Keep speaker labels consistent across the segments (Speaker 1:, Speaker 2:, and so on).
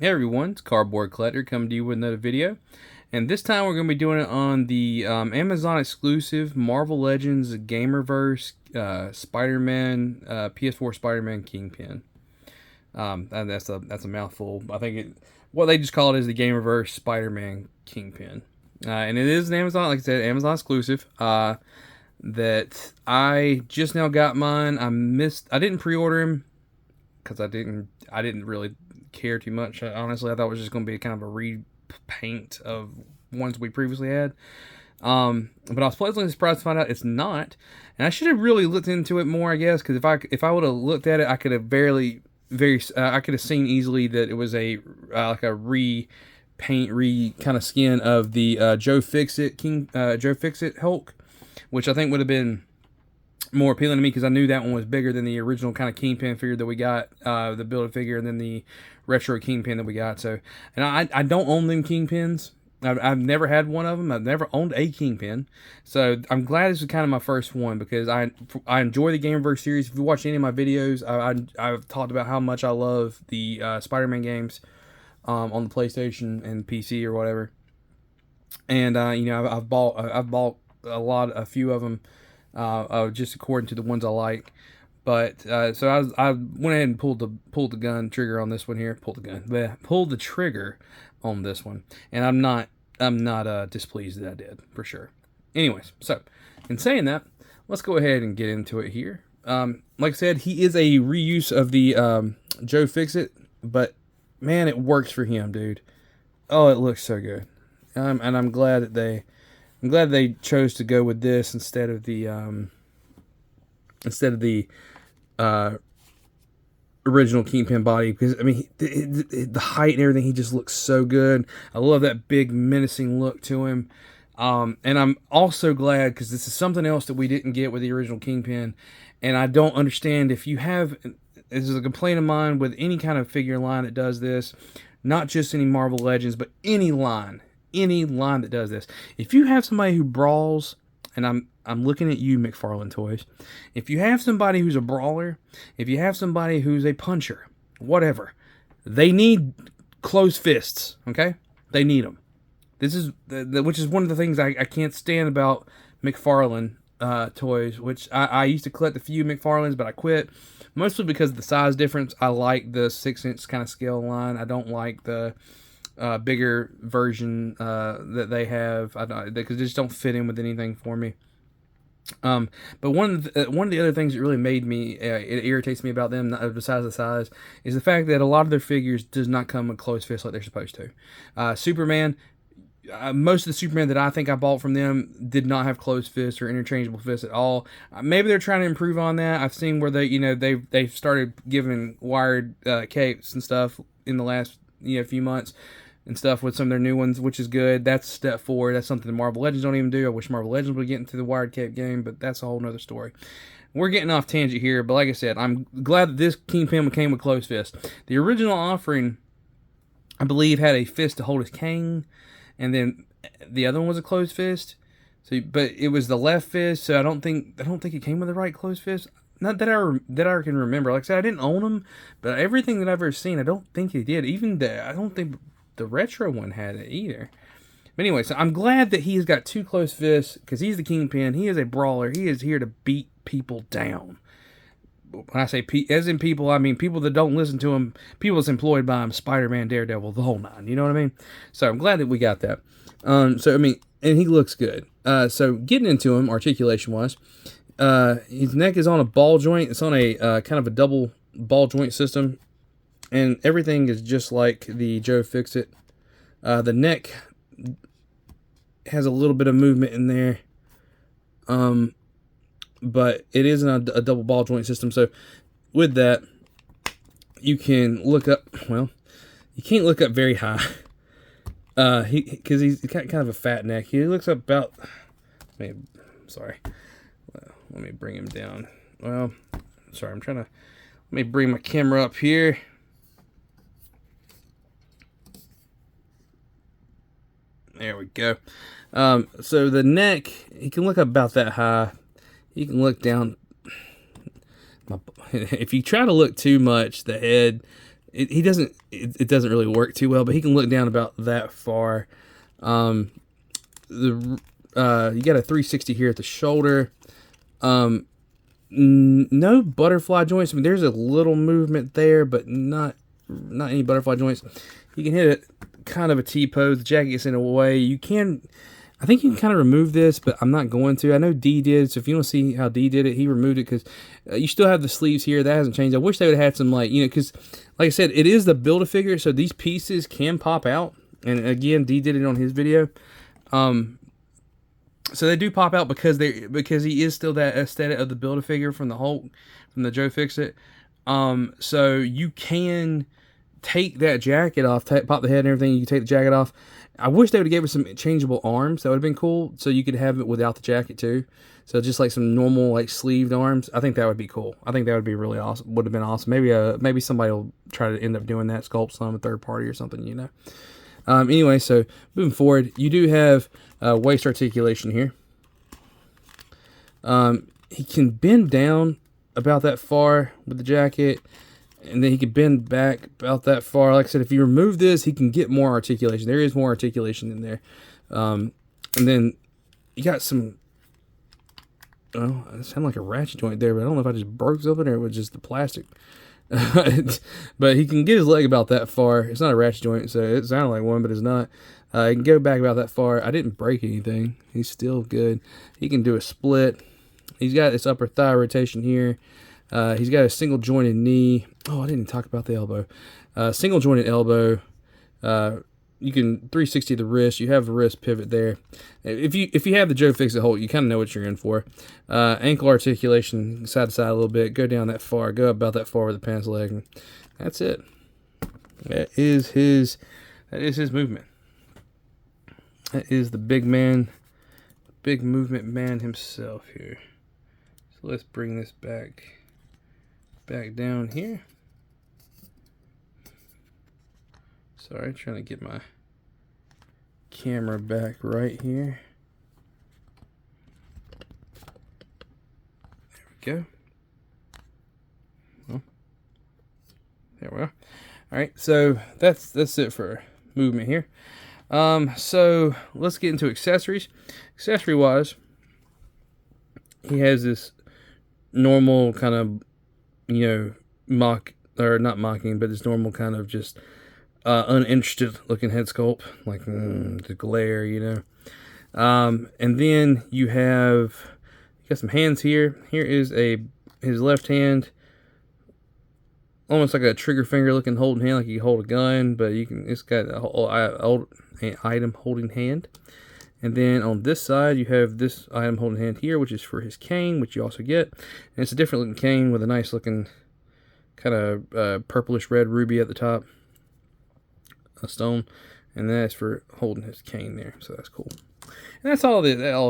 Speaker 1: Hey everyone, it's Cardboard Collector coming to you with another video. And this time we're going to be doing it on the Amazon exclusive Marvel Legends Gamerverse Spider-Man, PS4 Spider-Man Kingpin. And that's a mouthful. I think what they just call it is the Gamerverse Spider-Man Kingpin. And it is an Amazon, like I said, Amazon exclusive. That I just now got mine. I didn't pre-order him because I didn't really care too much. Honestly, I thought it was just going to be kind of a repaint of ones we previously had. But I was pleasantly surprised to find out it's not. And I should have really looked into it more, I guess, because if I would have looked at it, I could have I could have seen easily that it was a like a repaint, kind of skin of the Joe Fixit Hulk, which I think would have been more appealing to me because I knew that one was bigger than the original kind of Kingpin figure that we got, the build figure, and then the retro Kingpin that we got. So, and I don't own them Kingpins. I've never had one of them. I've never owned a Kingpin. So I'm glad this is kind of my first one because I enjoy the Gamerverse series. If you watch any of my videos, I've talked about how much I love the Spider-Man games on the PlayStation and PC or whatever. And I've bought a few of them. Just according to the ones I like, but so I went ahead and pulled the trigger on this one here. Pulled the trigger on this one, and I'm not displeased that I did, for sure. Anyways, so in saying that, let's go ahead and get into it here. Like I said, he is a reuse of the Joe Fixit, but man, it works for him, dude. Oh, it looks so good, and I'm glad they chose to go with this instead of the original Kingpin body, because I mean the height and everything, he just looks so good. I love that big menacing look to him, and I'm also glad because this is something else that we didn't get with the original Kingpin, and I don't understand if you have. This is a complaint of mine with any kind of figure line that does this, not just any Marvel Legends, but any line that does this. If you have somebody who brawls, and I'm looking at you, McFarlane Toys. If you have somebody who's a brawler, if you have somebody who's a puncher, whatever, they need closed fists. Okay, they need them. This is which is one of the things I can't stand about McFarlane Toys. Which I used to collect a few McFarlanes, but I quit. Mostly because of the size difference. I like the 6-inch kind of scale line. I don't like the bigger version that they have. Because they just don't fit in with anything for me. But one of the other things that really made me it irritates me about them, besides the size, is the fact that a lot of their figures does not come with closed fists like they're supposed to. Superman. Most of the Superman that I think I bought from them did not have closed fists or interchangeable fists at all. Maybe they're trying to improve on that. I've seen where they've started giving wired capes and stuff in the last few months and stuff with some of their new ones, which is good. That's a step forward. That's something the Marvel Legends don't even do. I wish Marvel Legends would get into the wired cape game, but that's a whole nother story. We're getting off tangent here, but like I said, I'm glad that this Kingpin came with closed fists. The original offering, I believe, had a fist to hold his cane. And then the other one was a closed fist. So, but it was the left fist. So I don't think it came with the right closed fist. Not that I can remember. Like I said, I didn't own them, but everything that I've ever seen, I don't think it did. I don't think the retro one had it either. But anyway, so I'm glad that he's got two closed fists because he's the Kingpin. He is a brawler. He is here to beat people down. When I say as in people, I mean people that don't listen to him, people that's employed by him, Spider-Man, Daredevil, the whole nine. You know what I mean? So I'm glad that we got that. So I mean, and he looks good. So getting into him, articulation-wise, his neck is on a ball joint. It's on a kind of a double ball joint system, and everything is just like the Joe Fixit. The neck has a little bit of movement in there. But it is a double ball joint system. So with that, you can look up. Well, you can't look up very high. Because he's kind of a fat neck. He looks up about. Sorry. Let me bring him down. Well, sorry. Let me bring my camera up here. There we go. So the neck, he can look up about that high. You can look down. If you try to look too much, the head he doesn't. It doesn't really work too well, but he can look down about that far. You got a 360 here at the shoulder. No butterfly joints. I mean, there's a little movement there, but not any butterfly joints. You can hit it kind of a T-pose. The jacket gets in a way. You can, I think you can kind of remove this, but I'm not going to. I know D did, so if you want to see how D did it, he removed it because you still have the sleeves here. That hasn't changed. I wish they would have had some, like, you know, because like I said, it is the Build-A-Figure, so these pieces can pop out. And again, D did it on his video. So they do pop out because he is still that aesthetic of the Build-A-Figure from the Hulk, from the Joe Fix-It. So you can take that jacket off, pop the head and everything. You can take the jacket off. I wish they would have gave us some changeable arms. That would have been cool. So you could have it without the jacket too. So just like some normal like sleeved arms. I think that would be cool. I think that would be really awesome. Would have been awesome. Maybe somebody will try to end up doing that, sculpt some, a third party or something, you know. Anyway, so moving forward, you do have waist articulation here. He can bend down about that far with the jacket, and then he can bend back about that far. Like I said, if you remove this, he can get more articulation. There is more articulation in there. And then you got some, oh, it sounded like a ratchet joint there, but I don't know if I just broke something or it was just the plastic. But he can get his leg about that far. It's not a ratchet joint, so it sounded like one, but it's not. He can go back about that far. I didn't break anything. He's still good. He can do a split. He's got this upper thigh rotation here. He's got a single jointed knee. Oh, I didn't talk about the elbow. Single jointed elbow. You can 360 the wrist. You have a wrist pivot there. If you have the Joe Fix-It Hulk, you kind of know what you're in for. Ankle articulation, side to side a little bit. Go down that far. Go about that far with the pants leg. And that's it. That is his movement. That is the big man, big movement man himself here. So let's bring this back down here. Sorry, trying to get my camera back right here. There we go. Well, there we are. All right, so that's it for movement here. So let's get into accessories. Accessory wise, he has this normal kind of, you know, not mocking, but this normal kind of just uninterested looking head sculpt, like the glare, you know. And then you got some hands here. Here is his left hand, almost like a trigger finger looking holding hand, like you hold a gun, but it's got a whole item holding hand. And then on this side, you have this item holding hand here, which is for his cane, which you also get. And it's a different looking cane with a nice looking kind of purplish red ruby at the top, a stone, and that's for holding his cane there. So that's cool. And that's all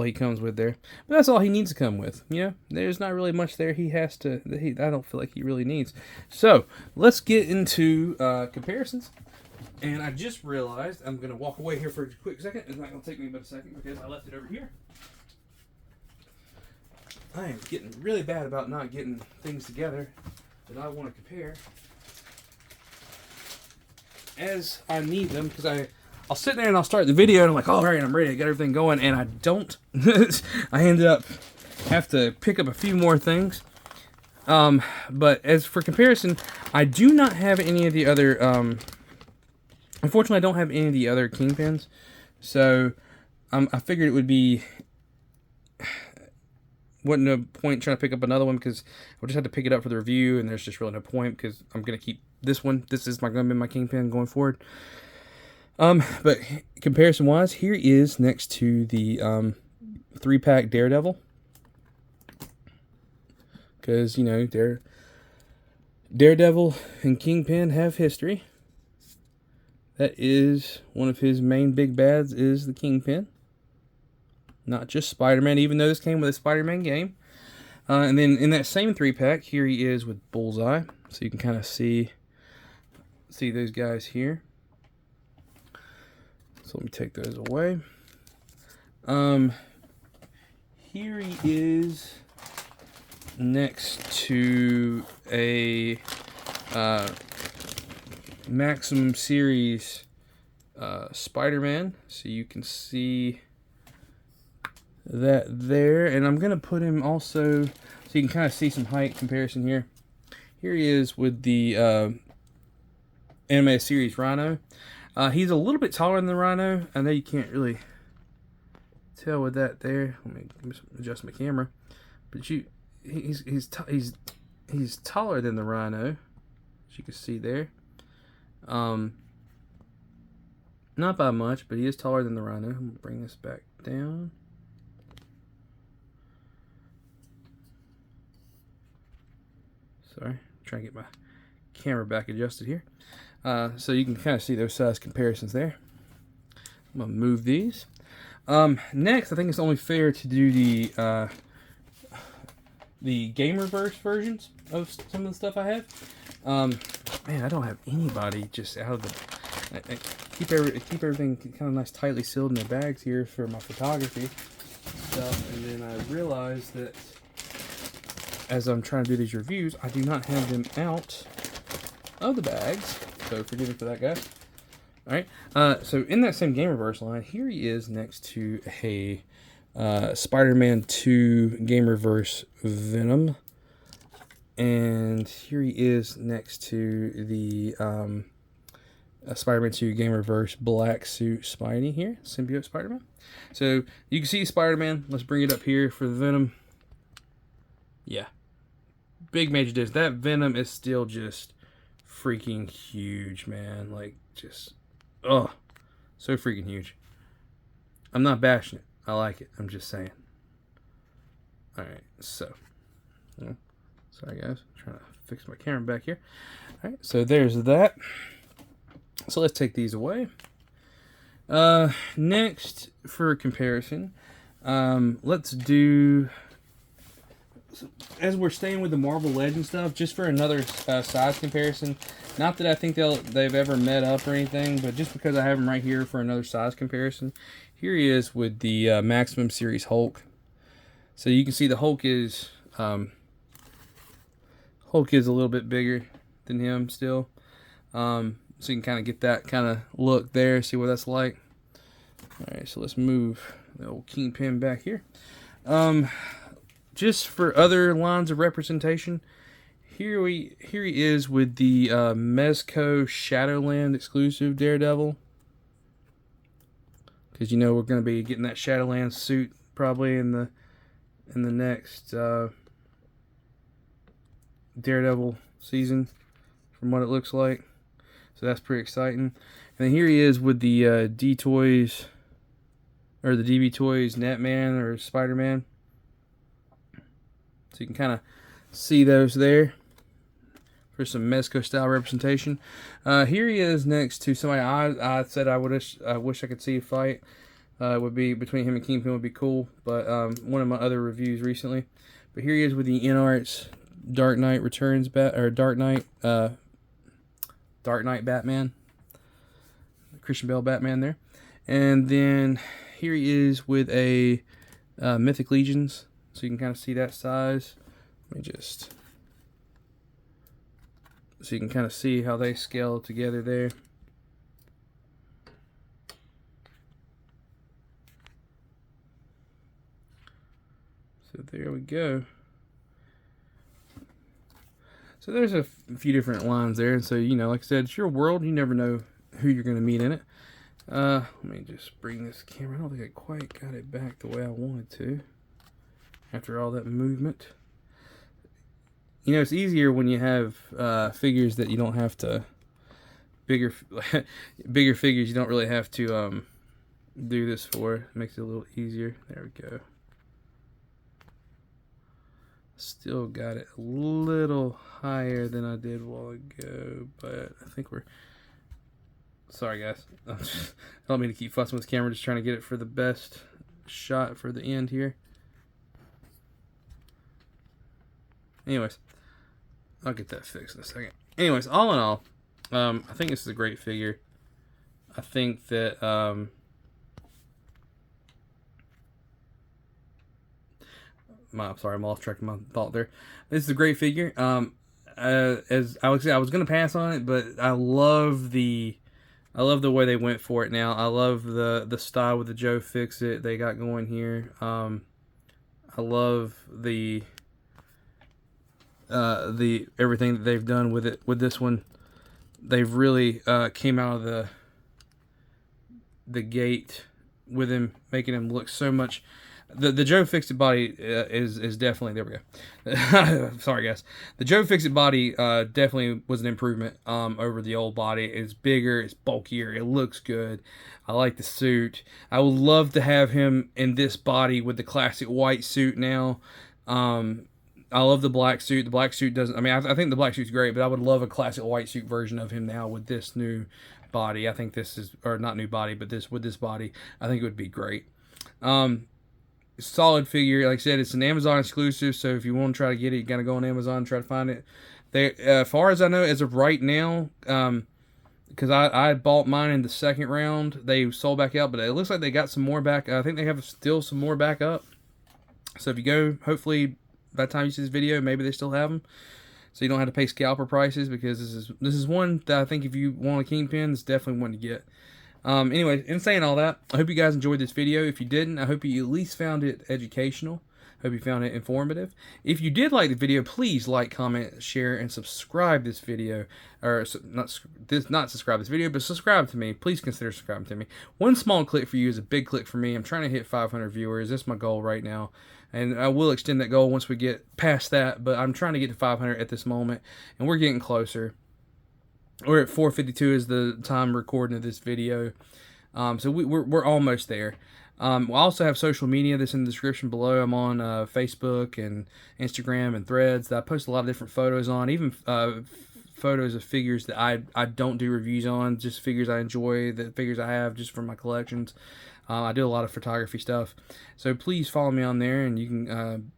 Speaker 1: he comes with there. But that's all he needs to come with. You know, there's not really much there I don't feel like he really needs. So let's get into comparisons. And I just realized I'm going to walk away here for a quick second. It's not going to take me but a second because I left it over here. I am getting really bad about not getting things together that I want to compare as I need them, because I'll sit there and I'll start the video and I'm like, all right, I'm ready, I got everything going, and I don't. I ended up have to pick up a few more things. But as for comparison, I do not have any of the other unfortunately, I don't have any of the other Kingpins, so I figured it wasn't no point trying to pick up another one, because I would just have to pick it up for the review, and there's just really no point, because I'm going to keep this one. This is going to be my Kingpin going forward. But comparison-wise, here is next to the 3-pack Daredevil, because, you know, Daredevil and Kingpin have history. That is one of his main big bads, is the Kingpin. Not just Spider-Man, even though this came with a Spider-Man game. And then in that same 3-pack, here he is with Bullseye. So you can kind of see those guys here. So let me take those away. Here he is next to a Maximum Series Spider-Man. So you can see that there. And I'm going to put him also, so you can kind of see some height comparison here. Here he is with the animated series Rhino. He's a little bit taller than the Rhino. I know you can't really tell with that there. Let me adjust my camera. But he's taller than the Rhino, as you can see there. Not by much, but he is taller than the Rhino. I'm gonna bring this back down. Sorry, trying to get my camera back adjusted here. So you can kind of see those size comparisons there. I'm gonna move these. Next, I think it's only fair to do the Gamerverse versions of some of the stuff I have. Man, I don't have anybody just out of the. I keep everything kind of nice, tightly sealed in their bags here for my photography stuff, and then I realized that as I'm trying to do these reviews, I do not have them out of the bags. So forgive me for that, guys. All right. So in that same Gamerverse line, here he is next to a Spider-Man 2 Gamerverse Venom. And here he is next to the Spider-Man 2 Gamerverse Black Suit Spidey here, Symbiote Spider-Man. So you can see Spider-Man. Let's bring it up here for the Venom. Yeah. Big major difference. That Venom is still just freaking huge, man. Like, just, oh, so freaking huge. I'm not bashing it. I like it. I'm just saying. Alright, so. Sorry, guys. I'm trying to fix my camera back here. Alright, so there's that. So let's take these away. Next, for comparison, let's do, as we're staying with the Marvel Legends stuff, just for another size comparison. Not that I think they've ever met up or anything, but just because I have them right here for another size comparison. Here he is with the Maximum Series Hulk. So you can see the Hulk is a little bit bigger than him still. So you can kind of get that kind of look there, see what that's like. Alright, so let's move the old Kingpin back here. Just for other lines of representation, here he is with the Mezco Shadowland exclusive Daredevil. Because you know we're going to be getting that Shadowland suit probably in the next Daredevil season, from what it looks like. So that's pretty exciting. And then here he is with the D-Toys, or the DB Toys Netman or Spider-Man. So you can kind of see those there for some Mezco style representation. Here he is next to somebody I said I wish I could see a fight. Would be between him and Kingpin would be cool, but one of my other reviews recently. But here he is with the InArts Dark Knight Returns Dark Knight Batman, Christian Bale Batman there, and then here he is with a Mythic Legions, so you can kind of see that size. Let me just, so you can kind of see how they scale together there. So there we go. So there's a few different lines there. And so, you know, like I said, it's your world. You never know who you're going to meet in it. Let me just bring this camera. I don't think I quite got it back the way I wanted to after all that movement. You know, it's easier when you have figures that you don't have to, bigger figures you don't really have to do this for. It makes it a little easier. There we go. Still got it a little higher than I did a while ago, but I think we're, sorry guys, I don't mean to keep fussing with this camera, just trying to get it for the best shot for the end here. Anyways, I'll get that fixed in a second. Anyways, all in all, I think this is a great figure. I think that sorry, I'm off track of my thought there. This is a great figure. as I was gonna pass on it, but I love the way they went for it now. I love the style with the Joe Fix-It they got going here. I love the everything that they've done with it with this one. They've really came out of the gate with him, making him look so much. The Joe Fix-It body is definitely, there we go. Sorry guys, the Joe Fix-It body definitely was an improvement over the old body. It's bigger, it's bulkier, it looks good. I like the suit. I would love to have him in this body with the classic white suit now. I love the black suit. The black suit doesn't. I mean, I think the black suit's great, but I would love a classic white suit version of him now with this new body. I think this is, or not new body, but this with this body, I think it would be great. Solid figure. Like I said, it's an Amazon exclusive, so if you want to try to get it, you gotta go on Amazon and try to find it. They, as far as I know, as of right now, because I bought mine in the second round, they sold back out, but it looks like they got some more back. I think they have still some more back up. So if you go, hopefully by the time you see this video, maybe they still have them, so you don't have to pay scalper prices, because this is one that I think if you want a Kingpin, it's definitely one to get. Anyway, in saying all that, I hope you guys enjoyed this video. If you didn't, I hope you at least found it educational. Hope you found it informative. If you did like the video, please like, comment, share, and subscribe this video. Or not subscribe this video, but subscribe to me. Please consider subscribing to me. One small click for you is a big click for me. I'm trying to hit 500 viewers. That's my goal right now. And I will extend that goal once we get past that. But I'm trying to get to 500 at this moment. And we're getting closer. We're at 4:52 is the time recording of this video. So we're almost there. We'll also have social media that's in the description below. I'm on Facebook and Instagram and Threads that I post a lot of different photos on, even photos of figures that I don't do reviews on, just figures I enjoy, the figures I have just from my collections. I do a lot of photography stuff. So please follow me on there, and you can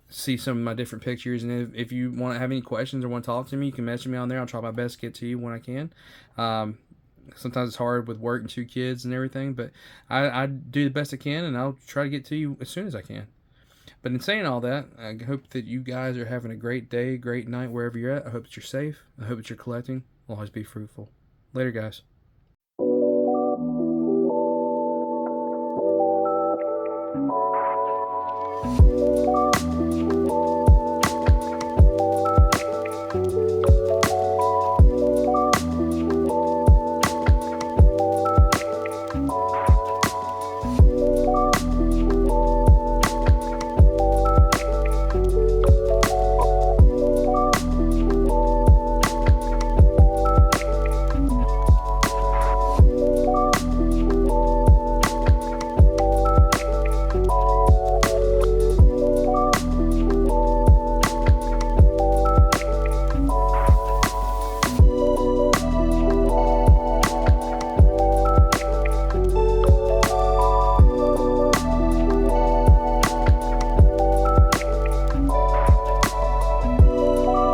Speaker 1: see some of my different pictures. And if you want to have any questions or want to talk to me, you can message me on there. I'll try my best to get to you when I can. Sometimes it's hard with work and 2 kids and everything, but I do the best I can, and I'll try to get to you as soon as I can. But in saying all that, I hope that you guys are having a great day, great night, wherever you're at. I hope that you're safe. I hope that you're collecting. Always be fruitful. Later, guys.